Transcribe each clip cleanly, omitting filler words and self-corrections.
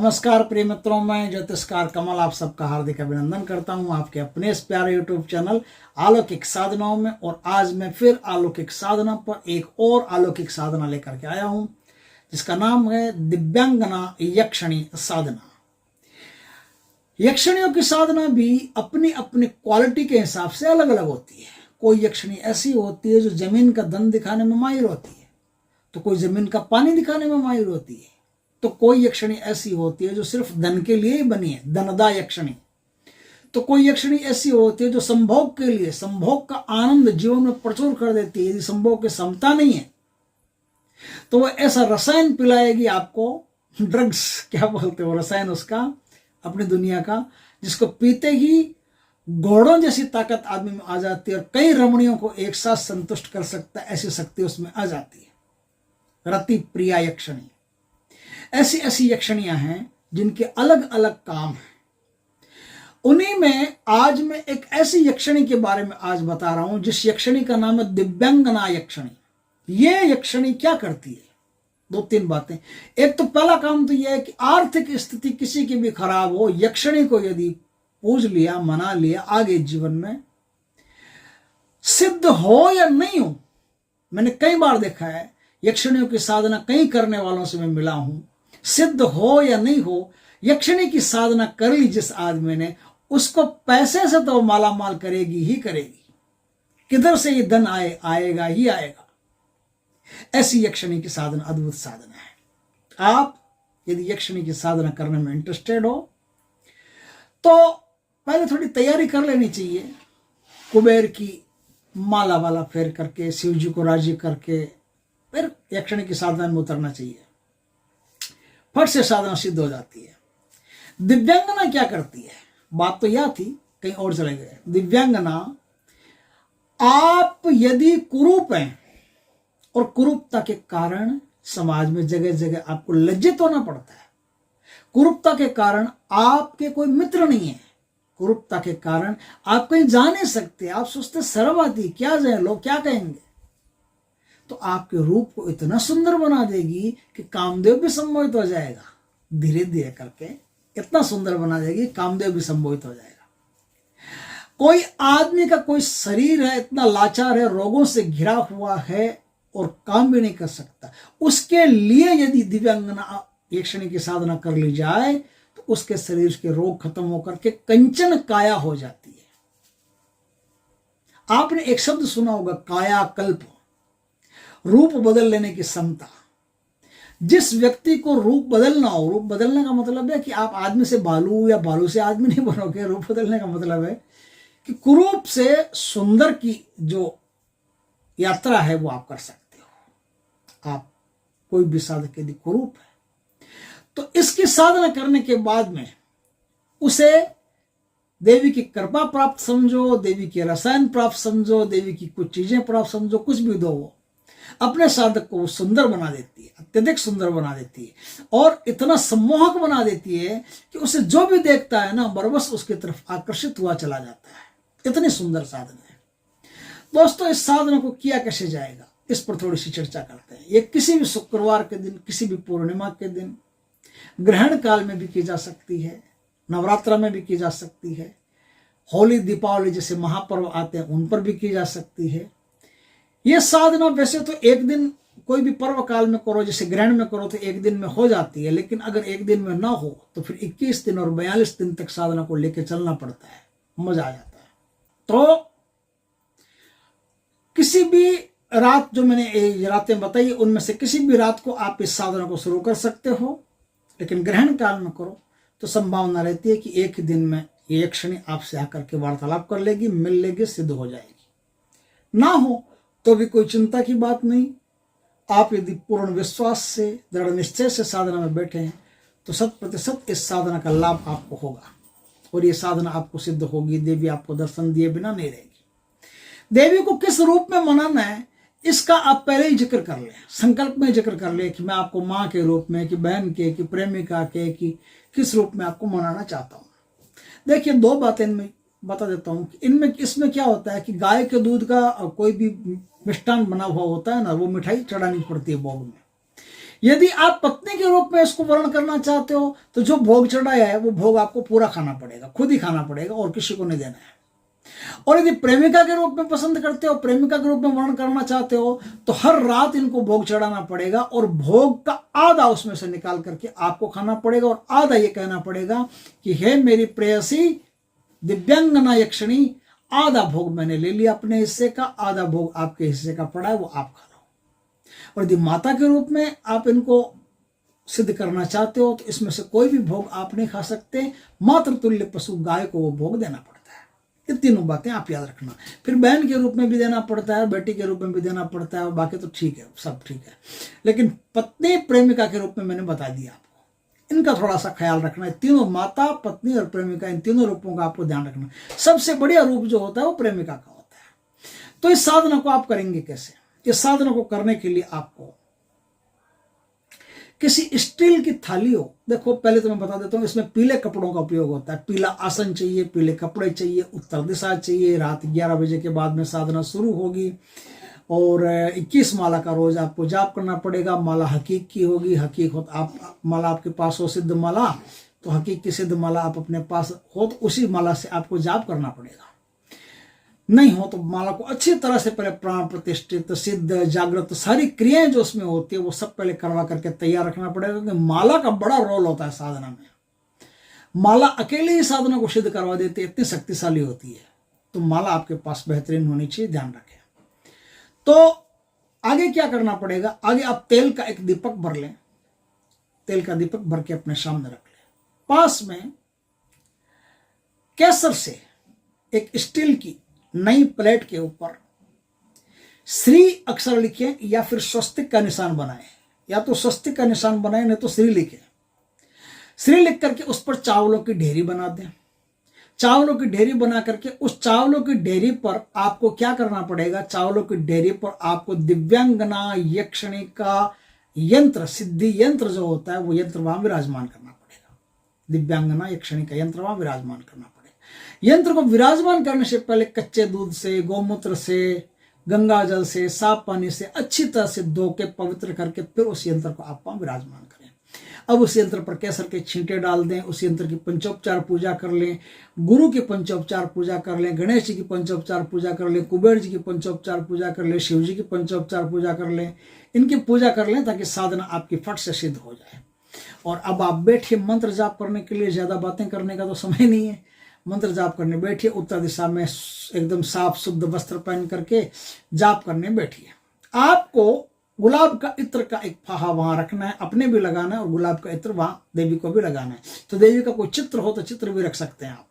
नमस्कार प्रिय मित्रों, मैं ज्योतिषकार कमल आप सबका हार्दिक अभिनंदन करता हूं आपके अपने इस प्यारे यूट्यूब चैनल अलौकिक साधनाओं में। और आज मैं फिर अलौकिक साधना पर एक और अलौकिक साधना लेकर के आया हूं जिसका नाम है दिव्यांगना यक्षिणी साधना। यक्षिणियों की साधना भी अपनी अपनी क्वालिटी के हिसाब से अलग अलग होती है। कोई यक्षिणी ऐसी होती है जो जमीन का धन दिखाने में माहिर होती है, तो कोई जमीन का पानी दिखाने में माहिर होती है, तो कोई यक्षिणी ऐसी होती है जो सिर्फ धन के लिए ही बनी है, धनदा यक्षिणी। तो कोई यक्षिणी ऐसी होती है जो संभोग के लिए, संभोग का आनंद जीवन में प्रचुर कर देती है। यदि संभोग की क्षमता नहीं है तो वह ऐसा रसायन पिलाएगी आपको, ड्रग्स क्या बोलते हो, रसायन उसका अपनी दुनिया का, जिसको पीते ही घोड़ों जैसी ताकत आदमी में आ जाती है और कई रमणियों को एक साथ संतुष्ट कर सकता है, ऐसी शक्ति उसमें आ जाती है। रति प्रिया यक्षिणी, ऐसी ऐसी यक्षिणियां हैं जिनके अलग अलग काम हैं। उन्हीं में आज मैं एक ऐसी यक्षिणी के बारे में आज बता रहा हूं जिस यक्षिणी का नाम है दिव्यांगना यक्षिणी। ये यक्षिणी क्या करती है? दो तीन बातें। एक तो पहला काम तो यह है कि आर्थिक स्थिति किसी की भी खराब हो, यक्षिणी को यदि पूज लिया, मना लिया, आगे जीवन में सिद्ध हो या नहीं हो। मैंने कई बार देखा है, यक्षिणियों की साधना कई करने वालों से मैं मिला हूं, सिद्ध हो या नहीं हो, यक्षिणी की साधना कर ली जिस आदमी ने, उसको पैसे से तो माला माल करेगी ही करेगी, किधर से ये धन आएगा ही आएगा। ऐसी यक्षिणी की साधना अद्भुत साधना है। आप यदि यक्षिणी की साधना करने में इंटरेस्टेड हो तो पहले थोड़ी तैयारी कर लेनी चाहिए। कुबेर की माला वाला फेर करके, शिव जी को राजी करके फिर यक्षिणी की साधना में उतरना चाहिए, फट से साधना सिद्ध हो जाती है। दिव्यांगना क्या करती है? बात तो यह थी, कहीं और चले गए। दिव्यांगना, आप यदि कुरूप हैं और कुरूपता के कारण समाज में जगह जगह आपको लज्जित होना पड़ता है, कुरूपता के कारण आपके कोई मित्र नहीं है, कुरूपता के कारण आप कहीं जा नहीं सकते, आप सोचते शर्म आती, क्या जाए, लोग क्या कहेंगे, तो आपके रूप को इतना सुंदर बना देगी कि कामदेव भी सम्मोहित हो जाएगा। धीरे धीरे करके इतना सुंदर बना देगी कामदेव भी सम्मोहित हो जाएगा। कोई आदमी का कोई शरीर है इतना लाचार है, रोगों से घिरा हुआ है और काम भी नहीं कर सकता, उसके लिए यदि दिव्यांगना यक्षिणी की साधना कर ली जाए तो उसके शरीर के रोग खत्म होकर के कंचन काया हो जाती है। आपने एक शब्द सुना होगा, कायाकल्प, रूप बदल लेने की क्षमता। जिस व्यक्ति को रूप बदलना हो, रूप बदलने का मतलब है कि आप आदमी से भालू या भालू से आदमी नहीं बनोगे। रूप बदलने का मतलब है कि कुरूप से सुंदर की जो यात्रा है वो आप कर सकते हो। आप कोई भी साधक यदि कुरूप है तो इसकी साधना करने के बाद में उसे देवी की कृपा प्राप्त समझो, देवी के रसायन प्राप्त समझो, देवी की कुछ चीजें प्राप्त समझो, कुछ भी दो, वो अपने साधक को सुंदर बना देती है, अत्यधिक सुंदर बना देती है और इतना सम्मोहक बना देती है कि उसे जो भी देखता है ना, बरबस उसकी तरफ आकर्षित हुआ चला जाता है। इतनी सुंदर साधना है। दोस्तों, इस साधना को किया कैसे जाएगा, इस पर थोड़ी सी चर्चा करते हैं। ये किसी भी शुक्रवार के दिन, किसी भी पूर्णिमा के दिन, ग्रहण काल में भी की जा सकती है, नवरात्र में भी की जा सकती है, होली दीपावली जैसे महापर्व आते हैं उन पर भी की जा सकती है। यह साधना वैसे तो एक दिन कोई भी पर्व काल में करो, जैसे ग्रहण में करो तो एक दिन में हो जाती है, लेकिन अगर एक दिन में ना हो तो फिर 21 दिन और 42 दिन तक साधना को लेकर चलना पड़ता है, मजा आ जाता है। तो किसी भी रात, जो मैंने रातें बताई उनमें से किसी भी रात को आप इस साधना को शुरू कर सकते हो, लेकिन ग्रहण काल में करो तो संभावना रहती है कि एक दिन में ये यक्षिणी आपसे आकर के वार्तालाप कर लेगी, मिल लेगी, सिद्ध हो जाएगी। ना हो तो भी कोई चिंता की बात नहीं। आप यदि पूर्ण विश्वास से, दृढ़ निश्चय से साधना में बैठे हैं तो 100% इस साधना का लाभ आपको होगा और ये साधना आपको सिद्ध होगी। देवी आपको दर्शन दिए बिना नहीं रहेगी। देवी को किस रूप में मनाना है इसका आप पहले ही जिक्र कर लें, संकल्प में जिक्र कर लें कि मैं आपको माँ के रूप में, कि बहन के, कि प्रेमिका के, कि किस रूप में आपको मनाना चाहता हूँ। देखिए, दो बातें इनमें बता देता हूँ कि इसमें क्या होता है कि गाय के दूध का कोई भी मिष्ठान बना हुआ होता है ना, वो मिठाई चढ़ानी पड़ती है भोग में। यदि आप पत्नी के रूप में इसको वर्ण करना चाहते हो तो जो भोग चढ़ाया है वो भोग आपको पूरा खाना पड़ेगा, खुद ही खाना पड़ेगा और किसी को नहीं देना है। और यदि प्रेमिका के रूप में पसंद करते हो, प्रेमिका के रूप में वर्ण करना चाहते हो, तो हर रात इनको भोग चढ़ाना पड़ेगा और भोग का आधा उसमें से निकाल करके आपको खाना पड़ेगा और आधा ये कहना पड़ेगा कि हे मेरी प्रेयसी दिव्यांगना यक्षिणी, आधा भोग मैंने ले लिया अपने हिस्से का, आधा भोग आपके हिस्से का पड़ा है, वो आप खा लो। और यदि माता के रूप में आप इनको सिद्ध करना चाहते हो तो इसमें से कोई भी भोग आप नहीं खा सकते, मातृ तुल्य पशु गाय को वो भोग देना पड़ता है। ये तीनों बातें आप याद रखना। फिर बहन के रूप में भी देना पड़ता है, बेटी के रूप में भी देना पड़ता है, और बाकी तो ठीक है, सब ठीक है। लेकिन पत्नी प्रेमिका के रूप में मैंने बता दिया आपको, इनका थोड़ा सा ख्याल रखना है। तीनों माता, पत्नी और प्रेमिका, इन तीनों रूपों का आपको ध्यान रखना। सबसे बढ़िया रूप जो होता है वो प्रेमिका का होता है। तो इस साधना को आप करेंगे कैसे? इस साधना को करने के लिए आपको किसी स्टील की थाली हो, देखो पहले तो मैं बता देता हूँ, इसमें पीले कपड़ों का उपयोग होता है। पीला आसन चाहिए, पीले कपड़े चाहिए, उत्तर दिशा चाहिए। रात 11 बजे के बाद में साधना शुरू होगी और 21 माला का रोज आपको जाप करना पड़ेगा। माला हकीक की होगी, हकीक हो आप माला आपके पास हो सिद्ध माला, तो हकीक की सिद्ध माला आप अपने पास हो तो उसी माला से आपको जाप करना पड़ेगा। नहीं हो तो माला को अच्छी तरह से पहले प्राण प्रतिष्ठित, सिद्ध, जागृत, सारी क्रियाएं जो उसमें होती है वो सब पहले करवा करके तैयार रखना पड़ेगा, क्योंकि माला का बड़ा रोल होता है साधना में। माला अकेले ही साधना को सिद्ध करवा देती है, इतनी शक्तिशाली होती है। तो माला आपके पास बेहतरीन होनी चाहिए, ध्यान रखें। तो आगे क्या करना पड़ेगा? आगे आप तेल का एक दीपक भर लें, तेल का दीपक भर के अपने सामने रख लें। पास में केसर से एक स्टील की नई प्लेट के ऊपर श्री अक्षर लिखें या फिर स्वस्तिक का निशान बनाएं, या तो स्वस्तिक का निशान बनाएं नहीं तो श्री लिखें। श्री लिख करके उस पर चावलों की ढेरी बना दें। चावलों की ढेरी बना करके उस चावलों की ढेरी पर आपको क्या करना पड़ेगा? चावलों की ढेरी पर आपको दिव्यांगना यक्षिणी का यंत्र, सिद्धि यंत्र जो होता है वो यंत्र वहां विराजमान करना पड़ेगा। दिव्यांगना यक्षिणी का यंत्र वहां विराजमान करना पड़ेगा। यंत्र को विराजमान करने से पहले कच्चे दूध से, गौमूत्र से, गंगा जल से, साफ पानी से अच्छी तरह से धो के पवित्र करके फिर उस यंत्र को आप वहां विराजमान करें। अब उस यंत्र पर केसर के छींटे डाल दें, उस यंत्र की पंचोपचार पूजा कर लें, गुरु की पंचोपचार पूजा कर लें, गणेश जी की पंचोपचार पूजा कर लें, कुबेर जी की पंचोपचार पूजा कर लें, शिव जी की पंचोपचार पूजा कर लें। इनकी पूजा कर लें ताकि साधना आपकी फट से सिद्ध हो जाए। और अब आप बैठिए मंत्र जाप करने के लिए। ज्यादा बातें करने का तो समय नहीं है। मंत्र जाप करने बैठिए, उत्तर दिशा में एकदम साफ शुद्ध वस्त्र पहन करके जाप करने बैठिए। आपको गुलाब का इत्र का एक फाहा वहां रखना है, अपने भी लगाना है, और गुलाब का इत्र वहां देवी को भी लगाना है। तो देवी का कोई चित्र हो तो चित्र भी रख सकते हैं आप।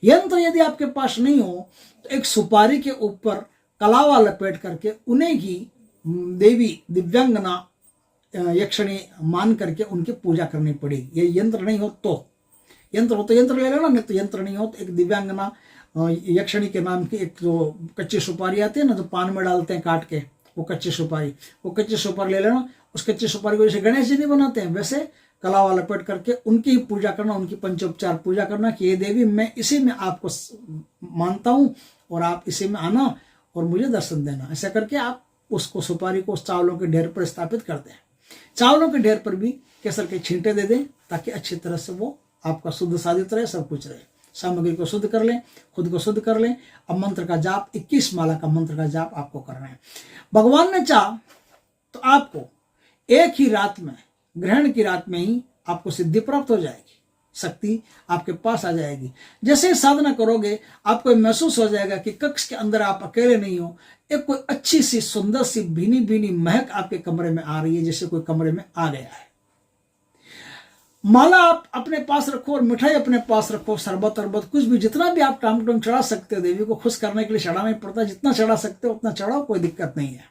यंत्र यदि आपके पास नहीं हो तो एक सुपारी के ऊपर कलावा लपेट करके उन्हें ही देवी दिव्यांगना यक्षिणी मान करके उनकी पूजा करनी पड़ेगी। ये यंत्र नहीं हो तो, यंत्र हो तो यंत्र ले लेना, नहीं तो यंत्र नहीं हो तो एक दिव्यांगना यक्षिणी के नाम की एक जो कच्ची सुपारी आती है ना, जो पान में डालते हैं काट के, वो कच्ची सुपारी, वो कच्ची सुपारी ले लेना। उस कच्ची सुपारी को जैसे गणेश जी नहीं बनाते हैं वैसे कलावा लपेट करके उनकी ही पूजा करना, उनकी पंचोपचार पूजा करना कि ये देवी मैं इसी में आपको मानता हूँ और आप इसी में आना और मुझे दर्शन देना। ऐसा करके आप उसको सुपारी को उस चावलों के ढेर पर स्थापित कर दें। चावलों के ढेर पर भी केसर के छींटे दे दें ताकि अच्छी तरह से वो आपका शुद्ध साधित रहे, सब कुछ रहे। सामग्री को शुद्ध कर लें, खुद को शुद्ध कर लें। अब मंत्र का जाप 21 माला का मंत्र का जाप आपको करना है। भगवान ने चाह तो आपको एक ही रात में, ग्रहण की रात में ही आपको सिद्धि प्राप्त हो जाएगी, शक्ति आपके पास आ जाएगी। जैसे ही साधना करोगे आपको महसूस हो जाएगा कि कक्ष के अंदर आप अकेले नहीं हो, एक कोई अच्छी सी सुंदर सी भीनी भीनी महक आपके कमरे में आ रही है, जैसे कोई कमरे में आ गया है। माला आप अपने पास रखो और मिठाई अपने पास रखो, शरबत अरबत कुछ भी, जितना भी आप टाम चढ़ा सकते हो। देवी को खुश करने के लिए चढ़ाना ही पड़ता है, जितना चढ़ा सकते हो उतना चढ़ाओ, कोई दिक्कत नहीं है।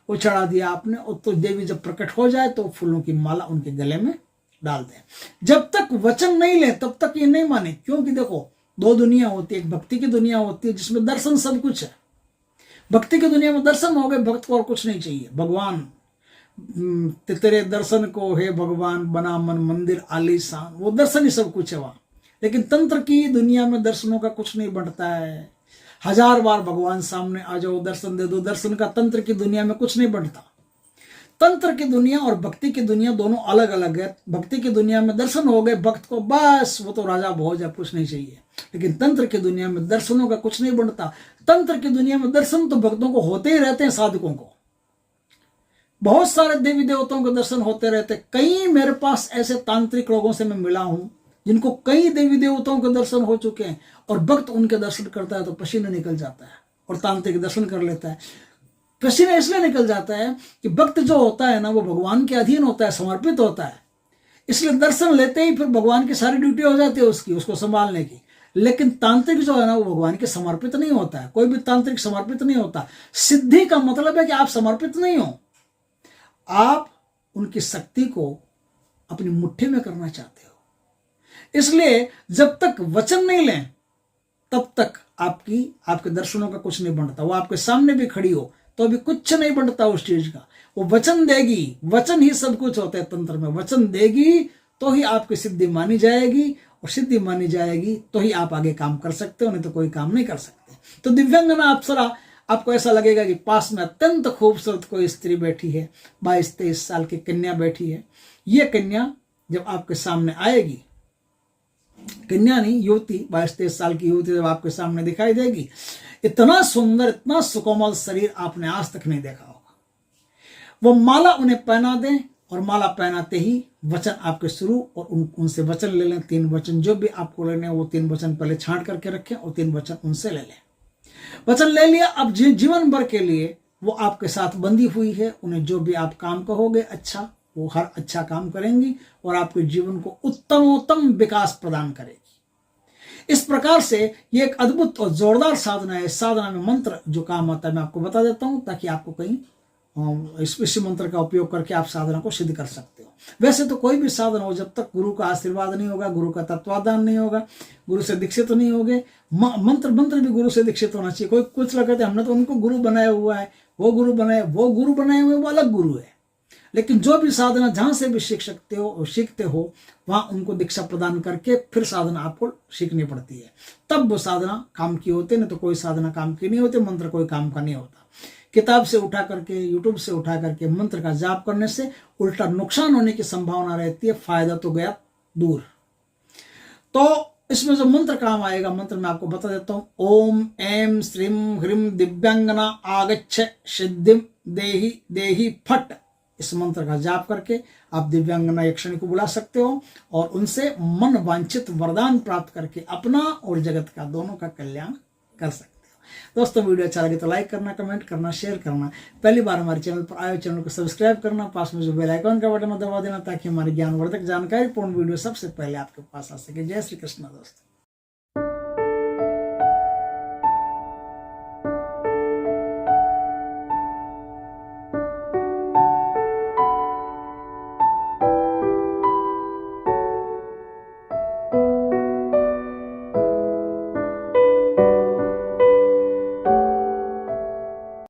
वो चढ़ा दिया आपने, और तो देवी जब प्रकट हो जाए तो फूलों की माला उनके गले में डाल दें। जब तक वचन नहीं ले तब तक ये नहीं माने, क्योंकि देखो दो दुनिया होती है, एक भक्ति की दुनिया होती है जिसमें दर्शन सब कुछ है। भक्ति की दुनिया में दर्शन हो गए, भक्त को और कुछ नहीं चाहिए। भगवान तेरे दर्शन को हे भगवान बना मन मंदिर आलीशान, वो दर्शन ही सब कुछ है वहां। लेकिन तंत्र की दुनिया में दर्शनों का कुछ नहीं बढ़ता है। 1000 बार भगवान सामने आ जाओ, दर्शन दे दो, दर्शन का तंत्र की दुनिया में कुछ नहीं बढ़ता। तंत्र की दुनिया और भक्ति की दुनिया दोनों अलग अलग है। भक्ति की दुनिया में दर्शन हो गए भक्त को, बस वो तो राजा भोज है, कुछ नहीं चाहिए। लेकिन तंत्र की दुनिया में दर्शनों का कुछ नहीं बनता। तंत्र की दुनिया में दर्शन तो भक्तों को होते ही रहते हैं, साधकों को बहुत सारे देवी देवताओं के दर्शन होते रहते। कई मेरे पास ऐसे तांत्रिक लोगों से मैं मिला हूं जिनको कई देवी देवताओं के दर्शन हो चुके हैं, और भक्त उनके दर्शन करता है तो पसीना निकल जाता है, और तांत्रिक दर्शन कर लेता है। पसीना इसलिए निकल जाता है कि भक्त जो होता है ना, वो भगवान के अधीन होता है, समर्पित होता है, इसलिए दर्शन लेते ही फिर भगवान की सारी ड्यूटी हो जाती है उसको संभालने की। लेकिन तांत्रिक जो है ना, वो भगवान के समर्पित नहीं होता है। कोई भी तांत्रिक समर्पित नहीं होता। सिद्धि का मतलब है कि आप समर्पित नहीं हो, आप उनकी शक्ति को अपनी मुट्ठी में करना चाहते हो। इसलिए जब तक वचन नहीं लें तब तक आपके दर्शनों का कुछ नहीं बनता। वो आपके सामने भी खड़ी हो तो अभी कुछ नहीं बनता उस चीज का। वो वचन देगी, वचन ही सब कुछ होता है तंत्र में। वचन देगी तो ही आपकी सिद्धि मानी जाएगी, और सिद्धि मानी जाएगी तो ही आप आगे काम कर सकते हो, नहीं तो कोई काम नहीं कर सकते। तो दिव्यांगना अप्सरा, आपको ऐसा लगेगा कि पास में अत्यंत खूबसूरत कोई स्त्री बैठी है, 22-23 साल की कन्या बैठी है। ये कन्या जब आपके सामने आएगी, कन्या नहीं युवती, 22-23 साल की युवती जब आपके सामने दिखाई देगी, इतना सुंदर, इतना सुकोमल शरीर आपने आज तक नहीं देखा होगा। वो माला उन्हें पहना दें, और माला पहनाते ही वचन आपके शुरू, और उनसे वचन ले लें। 3 वचन जो भी आपको लेने हैं वो 3 वचन पहले छांट करके रखें, और 3 वचन उनसे ले लें। वचन ले लिया, अब जीवन भर के लिए वो आपके साथ बंधी हुई है। उन्हें जो भी आप काम कहोगे अच्छा, वो हर अच्छा काम करेंगी, और आपके जीवन को उत्तमोत्तम विकास प्रदान करेगी। इस प्रकार से ये एक अद्भुत और जोरदार साधना है। इस साधना में मंत्र जो काम आता है मैं आपको बता देता हूं, ताकि आपको कहीं इस मंत्र का उपयोग करके आप साधना को सिद्ध कर सकते हो। वैसे तो कोई भी साधना हो, जब तक गुरु का आशीर्वाद नहीं होगा, गुरु का तत्वाधान नहीं होगा, गुरु से दीक्षित नहीं होगे, मंत्र भी गुरु से दीक्षित होना चाहिए। कोई कुछ लगता है हमने तो उनको गुरु बनाया हुआ है, वो गुरु बनाए हुए वो अलग गुरु है। लेकिन जो भी साधना जहां से भी सीखते हो वहां उनको दीक्षा प्रदान करके फिर साधना आपको सीखनी पड़ती है, तब वो साधना काम की होती है। नहीं तो कोई साधना काम की नहीं होती, मंत्र कोई काम का नहीं होता। किताब से उठा करके, यूट्यूब से उठा करके मंत्र का जाप करने से उल्टा नुकसान होने की संभावना रहती है, फायदा तो गया दूर। तो इसमें जो मंत्र काम आएगा, मंत्र मैं आपको बता देता हूं। ओम ऐं श्रीं ह्रीं दिव्यांगना आगच्छ सिद्धिं देहि देहि फट। इस मंत्र का जाप करके आप दिव्यांगना यक्षिणी को बुला सकते हो, और उनसे मन वांछित वरदान प्राप्त करके अपना और जगत का दोनों का कल्याण कर सकते हो। दोस्तों, वीडियो अच्छा लगे तो लाइक करना, कमेंट करना, शेयर करना। पहली बार हमारे चैनल पर आए, चैनल को सब्सक्राइब करना, पास में जो बेल आइकन का बटन दबा देना, ताकि हमारी ज्ञानवर्धक जानकारी पूर्ण वीडियो सबसे पहले आपके पास आ सके। जय श्री कृष्ण दोस्तों।